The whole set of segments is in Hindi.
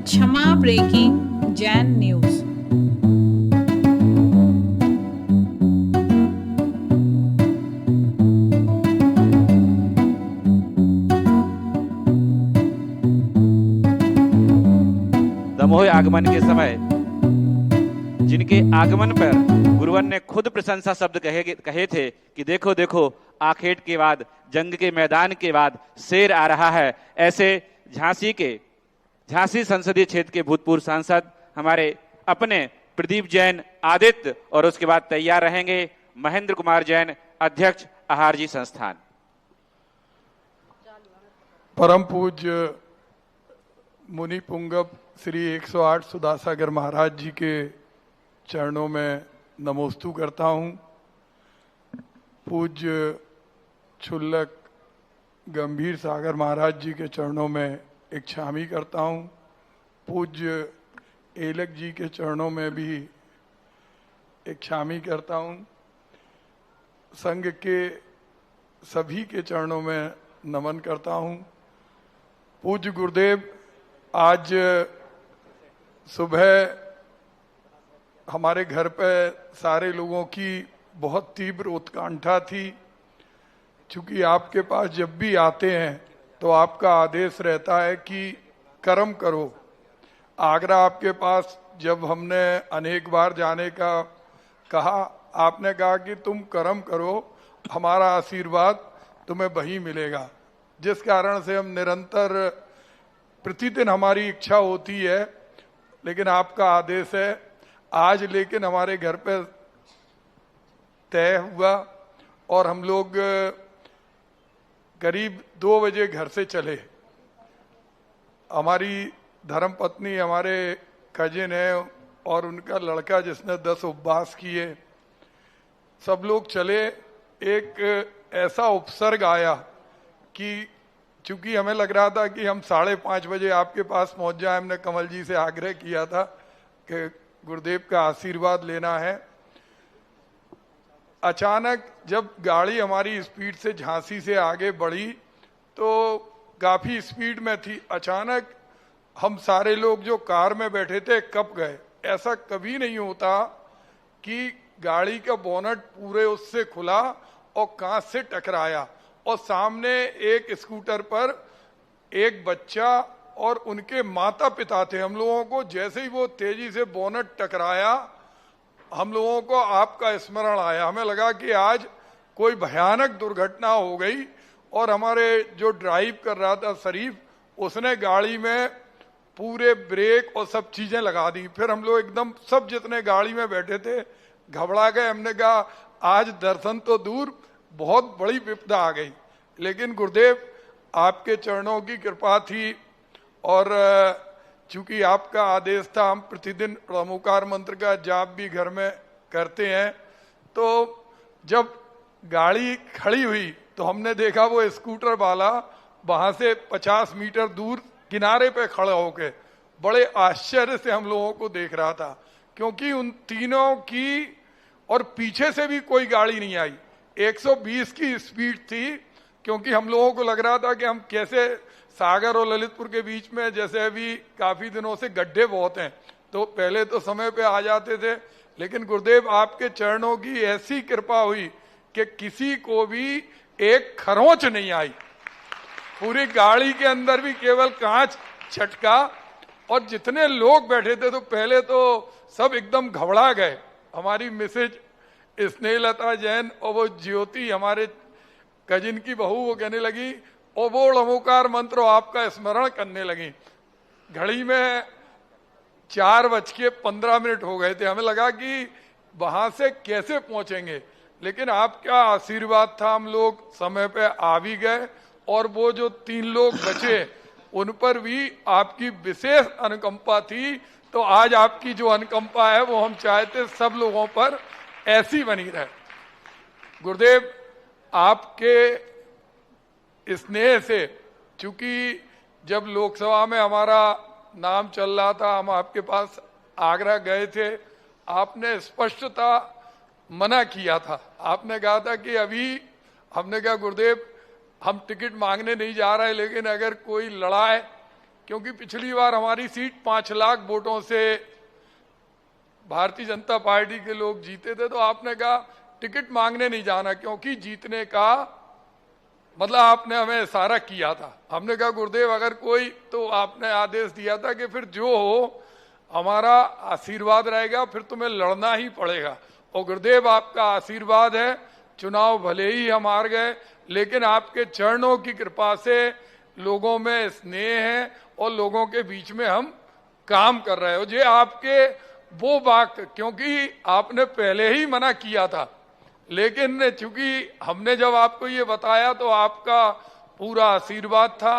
क्षमा ब्रेकिंग जैन न्यूज। दमोह आगमन के समय जिनके आगमन पर गुरुवर ने खुद प्रशंसा शब्द कहे थे कि देखो देखो आखेट के बाद, जंग के मैदान के बाद शेर आ रहा है, ऐसे झांसी संसदीय क्षेत्र के भूतपूर्व सांसद हमारे अपने प्रदीप जैन आदित्य, और उसके बाद तैयार रहेंगे महेंद्र कुमार जैन, अध्यक्ष आहारजी संस्थान। परम पूज्य मुनि पुंगव श्री 108 सुधासागर महाराज जी के चरणों में नमोस्तु करता हूँ। पूज्य क्षुल्लक गंभीर सागर महाराज जी के चरणों में एक क्षामी करता हूँ। पूज्य एलक जी के चरणों में भी एक क्षामी करता हूँ। संघ के सभी के चरणों में नमन करता हूँ। पूज्य गुरुदेव, आज सुबह हमारे घर पे सारे लोगों की बहुत तीव्र उत्कंठा थी। चूंकि आपके पास जब भी आते हैं तो आपका आदेश रहता है कि कर्म करो। आगरा आपके पास जब हमने अनेक बार जाने का कहा, आपने कहा कि तुम कर्म करो, हमारा आशीर्वाद तुम्हें वहीं मिलेगा। जिस कारण से हम निरंतर प्रतिदिन हमारी इच्छा होती है, लेकिन आपका आदेश है आज, लेकिन हमारे घर पे तय हुआ और हम लोग करीब 2 बजे घर से चले। हमारी धर्मपत्नी, हमारे कजिन है और उनका लड़का जिसने 10 उपवास किए, सब लोग चले। एक ऐसा उपसर्ग आया कि चूंकि हमें लग रहा था कि हम 5:30 बजे आपके पास पहुंच जाए, हमने कमल जी से आग्रह किया था कि गुरुदेव का आशीर्वाद लेना है। अचानक जब गाड़ी हमारी स्पीड से झांसी से आगे बढ़ी तो काफी स्पीड में थी। अचानक हम सारे लोग जो कार में बैठे थे कब गए। ऐसा कभी नहीं होता कि गाड़ी का बोनट पूरे उससे खुला और कांच से टकराया और सामने एक स्कूटर पर एक बच्चा और उनके माता पिता थे। हम लोगों को जैसे ही वो तेजी से बोनट टकराया, हम लोगों को आपका स्मरण आया। हमें लगा कि आज कोई भयानक दुर्घटना हो गई। और हमारे जो ड्राइव कर रहा था शरीफ, उसने गाड़ी में पूरे ब्रेक और सब चीजें लगा दी। फिर हम लोग एकदम सब जितने गाड़ी में बैठे थे घबरा गए। हमने कहा आज दर्शन तो दूर, बहुत बड़ी विपदा आ गई। लेकिन गुरुदेव, आपके चरणों की कृपा थी और चूंकि आपका आदेश था, हम प्रतिदिन प्रमुखार मंत्र का जाप भी घर में करते हैं। तो जब गाड़ी खड़ी हुई तो हमने देखा वो स्कूटर वाला वहां से 50 मीटर दूर किनारे पे खड़ा होके बड़े आश्चर्य से हम लोगों को देख रहा था, क्योंकि उन तीनों की और पीछे से भी कोई गाड़ी नहीं आई। 120 की स्पीड थी, क्योंकि हम लोगों को लग रहा था कि हम कैसे सागर और ललितपुर के बीच में, जैसे अभी काफी दिनों से गड्ढे बहुत हैं, तो पहले तो समय पे आ जाते थे। लेकिन गुरुदेव, आपके चरणों की ऐसी कृपा हुई कि किसी को भी एक खरोंच नहीं आई। पूरी गाड़ी के अंदर भी केवल कांच छटका। और जितने लोग बैठे थे तो पहले तो सब एकदम घबरा गए। हमारी मिसेज स्नेहलता जैन और वो ज्योति, हमारे कजिन की बहू, वो कहने लगी और वो ओमकार मंत्र आपका स्मरण करने लगी। घड़ी में 4:15 हो गए थे। हमें लगा कि वहां से कैसे पहुंचेंगे, लेकिन आपका आशीर्वाद था, हम लोग समय पे आ भी गए। और वो जो 3 लोग बचे उन पर भी आपकी विशेष अनुकंपा थी। तो आज आपकी जो अनुकंपा है वो हम चाहते सब लोगों पर ऐसी बनी रहे। गुरुदेव, आपके स्नेह से, चूंकि जब लोकसभा में हमारा नाम चल रहा था, हम आपके पास आगरा गए थे, आपने स्पष्टता मना किया था। आपने कहा था कि अभी, हमने कहा गुरुदेव हम टिकट मांगने नहीं जा रहे, लेकिन अगर कोई लड़ाए क्योंकि पिछली बार हमारी सीट 5 लाख वोटों से भारतीय जनता पार्टी के लोग जीते थे, तो आपने कहा टिकट मांगने नहीं जाना, क्योंकि जीतने का मतलब आपने हमें इशारा किया था। हमने कहा गुरुदेव अगर कोई, तो आपने आदेश दिया था कि फिर जो हो हमारा आशीर्वाद रहेगा, फिर तुम्हें लड़ना ही पड़ेगा। और गुरुदेव आपका आशीर्वाद है, चुनाव भले ही हम हार गए, लेकिन आपके चरणों की कृपा से लोगों में स्नेह है और लोगों के बीच में हम काम कर रहे हो। जे आपके वो वाक्य, क्योंकि आपने पहले ही मना किया था, लेकिन चूंकि हमने जब आपको ये बताया तो आपका पूरा आशीर्वाद था,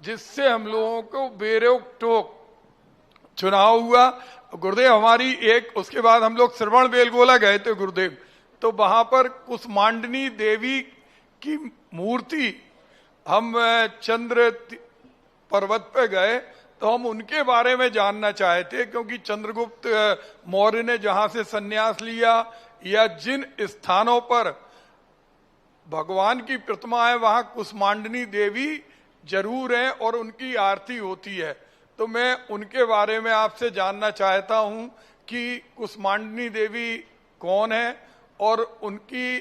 जिससे हम लोगों को बेरोक टोक चुनाव हुआ। गुरुदेव हमारी एक, उसके बाद हम लोग श्रवण बेलगोला गए थे गुरुदेव, तो वहां पर कुसमांडनी देवी की मूर्ति, हम चंद्र पर्वत पे गए तो हम उनके बारे में जानना चाहते, क्योंकि चंद्रगुप्त मौर्य ने जहां से सन्यास लिया या जिन स्थानों पर भगवान की प्रतिमा है वहां कुसमांडनी देवी जरूर है और उनकी आरती होती है। तो मैं उनके बारे में आपसे जानना चाहता हूं कि कुसमांडनी देवी कौन है और उनकी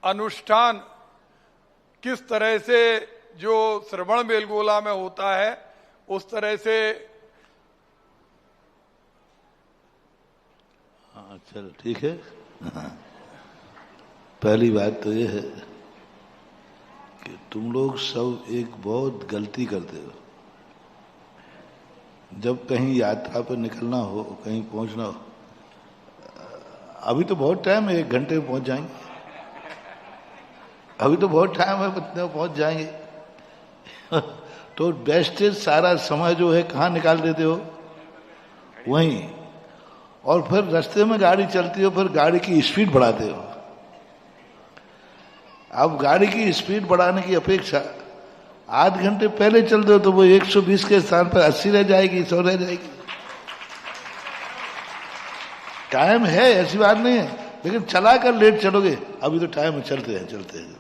अनुष्ठान किस तरह से जो श्रवण बेलगोला में होता है उस तरह से। हाँ चलो ठीक है। पहली बात तो ये है कि तुम लोग सब एक बहुत गलती करते हो। जब कहीं यात्रा पर निकलना हो, कहीं पहुंचना हो, अभी तो बहुत टाइम है, 1 घंटे में पहुंच जाएंगे, अभी तो बहुत टाइम है, इतने में पहुंच जाएंगे। तो बेस्टेज सारा समय जो है कहाँ निकाल देते हो? वहीं। और फिर रास्ते में गाड़ी चलती हो, फिर गाड़ी की स्पीड बढ़ाते हो। अब गाड़ी की स्पीड बढ़ाने की अपेक्षा आध घंटे पहले चल दो तो वो 120 के स्थान पर 80 रह जाएगी, 100 रह जाएगी। टाइम है, ऐसी बात नहीं है, लेकिन चला कर लेट चलोगे, अभी तो टाइम है, चलते हैं चलते हैं।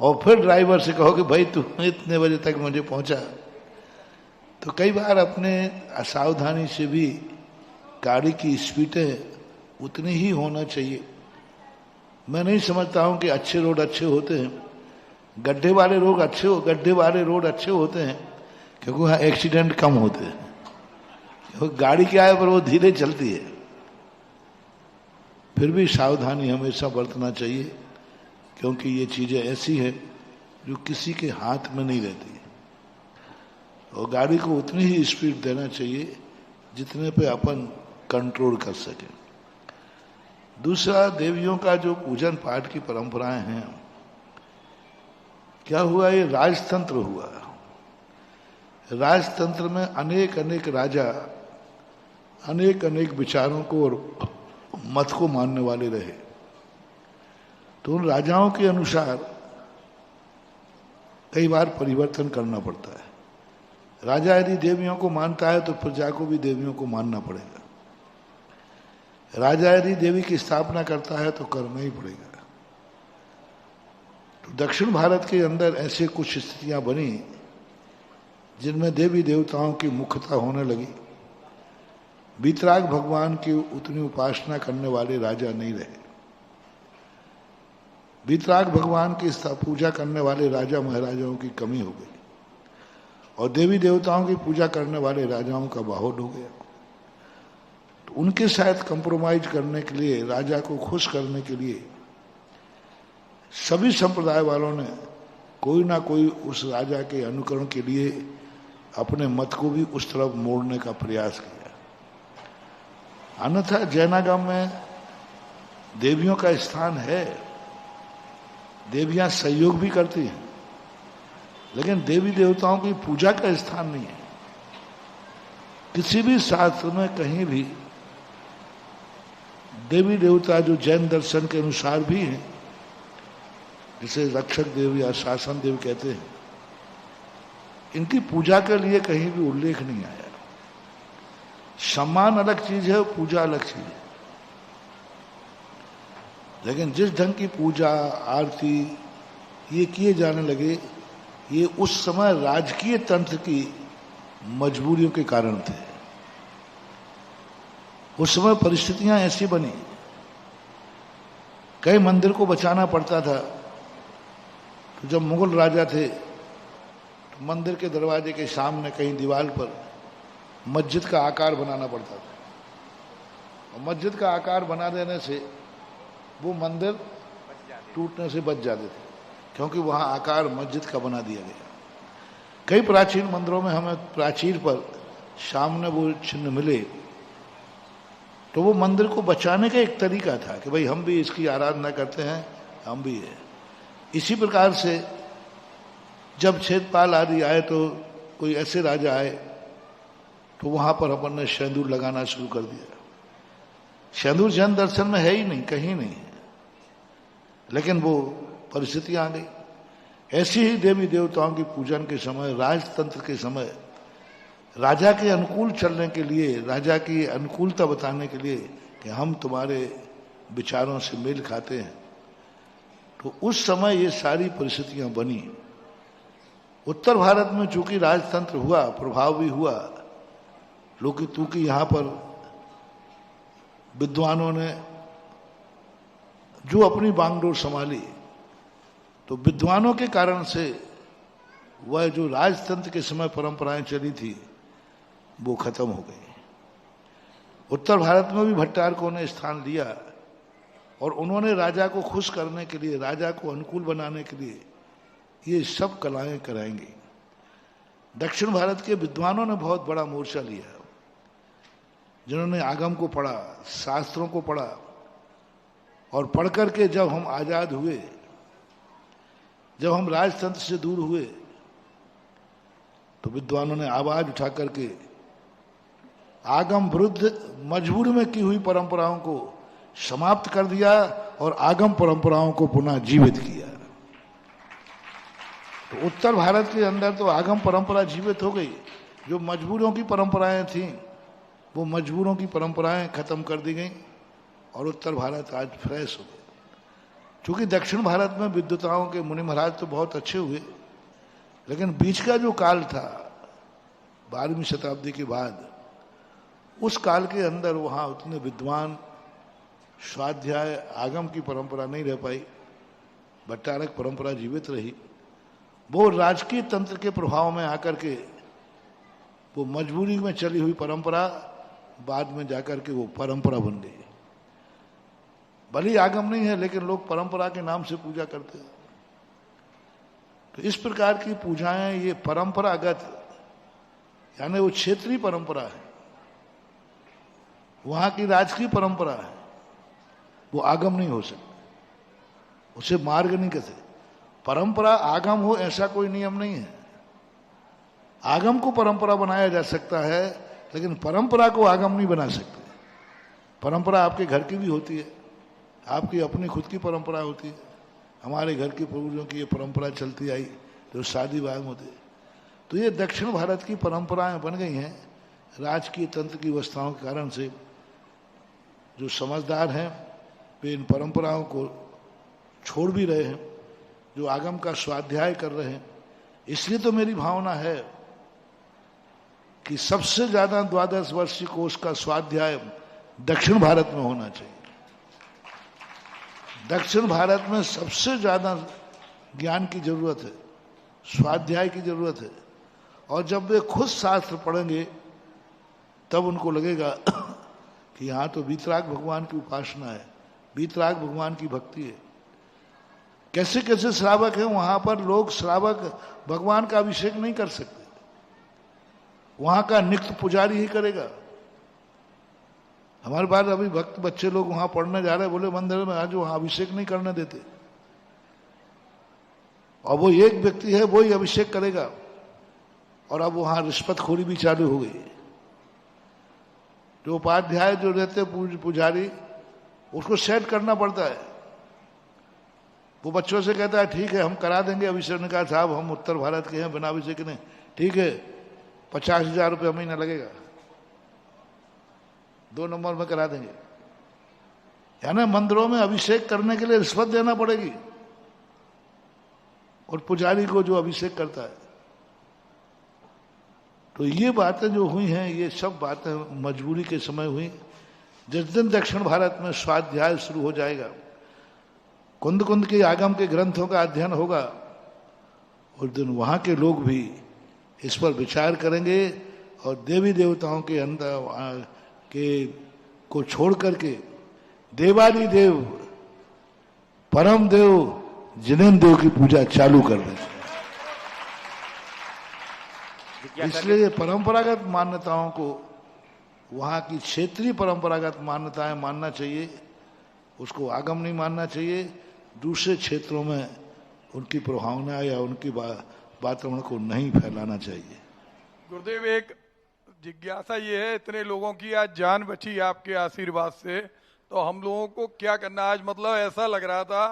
और फिर ड्राइवर से कहो कि भाई तू इतने बजे तक मुझे पहुंचा। तो कई बार अपने असावधानी से भी गाड़ी की स्पीडें उतनी ही होना चाहिए। मैं नहीं समझता हूं कि अच्छे रोड अच्छे होते हैं, गड्ढे वाले रोड अच्छे होते हैं क्योंकि वहाँ एक्सीडेंट कम होते हैं। क्योंकि गाड़ी क्या है पर वो धीरे चलती है। फिर भी सावधानी हमेशा बरतना चाहिए, क्योंकि ये चीजें ऐसी हैं जो किसी के हाथ में नहीं रहती। और गाड़ी को उतनी ही स्पीड देना चाहिए जितने पे अपन कंट्रोल कर सके। दूसरा, देवियों का जो पूजन पाठ की परंपराएं हैं, क्या हुआ, ये राजतंत्र हुआ। राजतंत्र में अनेक अनेक राजा अनेक अनेक विचारों को और मत को मानने वाले रहे। तो उन राजाओं के अनुसार कई बार परिवर्तन करना पड़ता है। राजा यदि देवियों को मानता है तो प्रजा को भी देवियों को मानना पड़ेगा। राजा यदि देवी की स्थापना करता है तो करना ही पड़ेगा। तो दक्षिण भारत के अंदर ऐसे कुछ स्थितियां बनी जिनमें देवी देवताओं की मुख्यता होने लगी। वीतराग भगवान की उतनी उपासना करने वाले राजा नहीं रहे। वीतराग भगवान की पूजा करने वाले राजा महाराजाओं की कमी हो गई और देवी देवताओं की पूजा करने वाले राजाओं का बाहुल हो गया। तो उनके साथ कंप्रोमाइज करने के लिए, राजा को खुश करने के लिए सभी संप्रदाय वालों ने कोई ना कोई उस राजा के अनुकरण के लिए अपने मत को भी उस तरफ मोड़ने का प्रयास किया। अन्यथा जैनागम में देवियों का स्थान है, देवियां सहयोग भी करती हैं, लेकिन देवी देवताओं की पूजा का स्थान नहीं है। किसी भी शास्त्र में कहीं भी देवी देवता जो जैन दर्शन के अनुसार भी हैं, जिसे रक्षक देव या शासन देव कहते हैं, इनकी पूजा के लिए कहीं भी उल्लेख नहीं आया। सम्मान अलग चीज है, पूजा अलग चीज है। लेकिन जिस ढंग की पूजा आरती ये किए जाने लगे, ये उस समय राजकीय तंत्र की मजबूरियों के कारण थे। उस समय परिस्थितियां ऐसी बनी, कई मंदिर को बचाना पड़ता था। तो जब मुगल राजा थे तो मंदिर के दरवाजे के सामने कहीं दीवार पर मस्जिद का आकार बनाना पड़ता था, और मस्जिद का आकार बना देने से वो मंदिर टूटने से बच जाते थे, क्योंकि वहां आकार मस्जिद का बना दिया गया। कई प्राचीन मंदिरों में हमें प्राचीर पर सामने वो चिन्ह मिले, तो वो मंदिर को बचाने का एक तरीका था कि भाई हम भी इसकी आराधना करते हैं, हम भी है। इसी प्रकार से जब क्षेत्रपाल आदि आए तो कोई ऐसे राजा आए तो वहां पर अपन ने सिंदूर लगाना शुरू कर दिया। सिंदूर जैन दर्शन में है ही नहीं, कहीं नहीं है, लेकिन वो परिस्थितियां आ गई। ऐसी ही देवी देवताओं की पूजन के समय, राजतंत्र के समय, राजा के अनुकूल चलने के लिए, राजा की अनुकूलता बताने के लिए कि हम तुम्हारे विचारों से मेल खाते हैं, तो उस समय ये सारी परिस्थितियां बनी। उत्तर भारत में चूंकि राजतंत्र हुआ, प्रभाव भी हुआ, लोग चूंकि यहां पर विद्वानों ने जो अपनी बागडोर संभाली, तो विद्वानों के कारण से वह जो राजतंत्र के समय परंपराएं चली थी वो खत्म हो गई। उत्तर भारत में भी भट्टारकों ने स्थान लिया और उन्होंने राजा को खुश करने के लिए, राजा को अनुकूल बनाने के लिए ये सब कलाएं कराएंगी। दक्षिण भारत के विद्वानों ने बहुत बड़ा मोर्चा लिया, जिन्होंने आगम को पढ़ा, शास्त्रों को पढ़ा, और पढ़ करके जब हम आजाद हुए, जब हम राजतंत्र से दूर हुए, तो विद्वानों ने आवाज उठा करके आगम विरुद्ध मजबूरी में की हुई परंपराओं को समाप्त कर दिया और आगम परंपराओं को पुनः जीवित किया। तो उत्तर भारत के अंदर तो आगम परंपरा जीवित हो गई। जो मजबूरों की परंपराएं थीं, वो मजबूरों की परंपराएं खत्म कर दी गई और उत्तर भारत आज फ्रेश हो गया। क्योंकि दक्षिण भारत में विद्वताओं के मुनि महाराज तो बहुत अच्छे हुए, लेकिन बीच का जो काल था 12वीं शताब्दी के बाद, उस काल के अंदर वहाँ उतने विद्वान, स्वाध्याय, आगम की परंपरा नहीं रह पाई। भट्टारक परंपरा जीवित रही। वो राजकीय तंत्र के प्रभाव में आकर के वो मजबूरी में चली हुई परंपरा बाद में जाकर के वो परंपरा बन गई। भले आगम नहीं है, लेकिन लोग परंपरा के नाम से पूजा करते हैं। तो इस प्रकार की पूजाएं ये परंपरागत, यानी वो क्षेत्रीय परंपरा है, वहां की राजकीय परंपरा है, वो आगम नहीं हो सकती, उसे मार्ग नहीं कहते। परंपरा आगम हो ऐसा कोई नियम नहीं है। आगम को परंपरा बनाया जा सकता है, लेकिन परंपरा को आगम नहीं बना सकते। परंपरा आपके घर की भी होती है, आपकी अपनी खुद की परंपरा होती है। हमारे घर के पूर्वजों की ये परंपरा चलती आई, जो शादी विवाह में होती है। तो ये दक्षिण भारत की परंपराएं बन गई हैं राजकीय तंत्र की व्यवस्थाओं के कारण से। जो समझदार हैं वे इन परंपराओं को छोड़ भी रहे हैं, जो आगम का स्वाध्याय कर रहे हैं। इसलिए तो मेरी भावना है कि सबसे ज्यादा 12 वर्षीय कोर्स का स्वाध्याय दक्षिण भारत में होना चाहिए। दक्षिण भारत में सबसे ज्यादा ज्ञान की जरूरत है, स्वाध्याय की जरूरत है। और जब वे खुद शास्त्र पढ़ेंगे तब उनको लगेगा कि यहाँ तो वीतराग भगवान की उपासना है, वीतराग भगवान की भक्ति है। कैसे कैसे श्रावक हैं वहां पर, लोग श्रावक भगवान का अभिषेक नहीं कर सकते, वहां का नित्य पुजारी ही करेगा। हमारे पास अभी भक्त बच्चे लोग वहां पढ़ने जा रहे हैं, बोले मंदिर में आज वहां अभिषेक नहीं करने देते, और वो एक व्यक्ति है वो ही अभिषेक करेगा। और अब वहां रिश्वतखोरी भी चालू हो गई। जो उपाध्याय जो रहते पुजारी, उसको सेट करना पड़ता है। वो बच्चों से कहता है ठीक है हम करा देंगे अभिषेक। ने कहा साहब हम उत्तर भारत के हैं, बिना अभिषेक नहीं। ठीक है 50,000 रुपये महीना लगेगा, 2 नंबर में करा देंगे। यानी मंदिरों में अभिषेक करने के लिए रिश्वत देना पड़ेगी, और पुजारी को जो अभिषेक करता है। तो ये बातें जो हुई हैं, ये सब बातें मजबूरी के समय हुई। जिस दिन दक्षिण भारत में स्वाध्याय शुरू हो जाएगा, कुंद कुंद के आगम के ग्रंथों का अध्ययन होगा, उस दिन वहाँ के लोग भी इस पर विचार करेंगे और देवी देवताओं के अंदर के को छोड़ करके देवादि देव, परम देव, जिनेन्द्र देव की पूजा चालू कर देंगे। इसलिए परंपरागत मान्यताओं को, वहाँ की क्षेत्रीय परंपरागत मान्यताएं मानना चाहिए, उसको आगम नहीं मानना चाहिए। दूसरे क्षेत्रों में उनकी प्रभावना या उनकी वातावरण को नहीं फैलाना चाहिए। गुरुदेव, एक जिज्ञासा ये है, इतने लोगों की आज जान बची आपके आशीर्वाद से, तो हम लोगों को क्या करना? आज मतलब ऐसा लग रहा था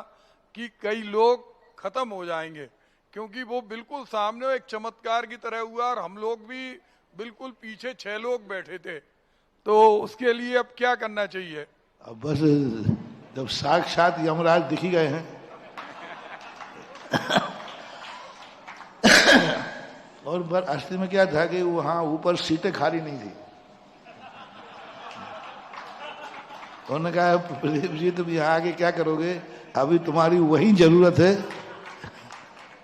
कि कई लोग खत्म हो जाएंगे, क्योंकि वो बिल्कुल सामने एक चमत्कार की तरह हुआ और हम लोग भी बिल्कुल पीछे 6 लोग बैठे थे। तो उसके लिए अब क्या करना चाहिए? अब बस जब साक्षात यमराज दिख ही गए हैं और पर असली में क्या था कि वहां ऊपर सीटें खाली नहीं थी। उन्होंने कहा, प्रदीप जी तुम यहाँ आके क्या करोगे, अभी तुम्हारी वही जरूरत है,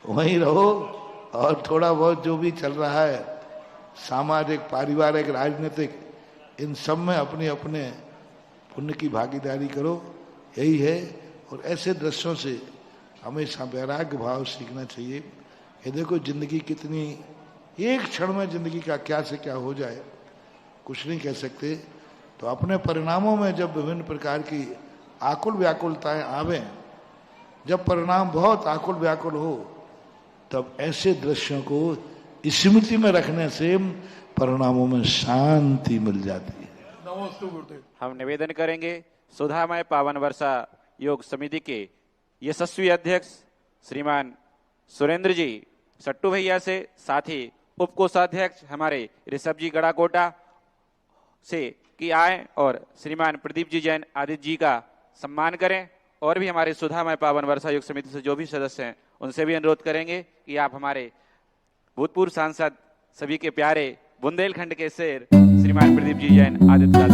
वहीं रहो और थोड़ा बहुत जो भी चल रहा है सामाजिक, पारिवारिक, राजनीतिक, इन सब में अपने अपने पुण्य की भागीदारी करो, यही है। और ऐसे दृश्यों से हमेशा वैराग्य भाव सीखना चाहिए कि देखो जिंदगी कितनी, एक क्षण में जिंदगी का क्या से क्या हो जाए कुछ नहीं कह सकते। तो अपने परिणामों में जब विभिन्न प्रकार की आकुल व्याकुलताएं आवे, जब परिणाम बहुत आकुल व्याकुल हो, तब ऐसे दृश्यों को स्मृति में रखने से परिणामों में शांति मिल जाती है। नमस्ते गुरुदेव। हम निवेदन करेंगे सुधामय पावन वर्षा योग समिति के यशस्वी अध्यक्ष श्रीमान सुरेंद्र जी सट्टू भैया से, साथ ही उप कोषाध्यक्ष हमारे ऋषभ जी गड़ाकोटा से कि आए और श्रीमान प्रदीप जी जैन आदित्य जी का सम्मान करें। और भी हमारे सुधामय पावन वर्षा योग समिति से जो भी सदस्य हैं उनसे भी अनुरोध करेंगे कि आप हमारे भूतपूर्व सांसद, सभी के प्यारे बुंदेलखंड के शेर श्रीमान प्रदीप जी जैन आदित्य का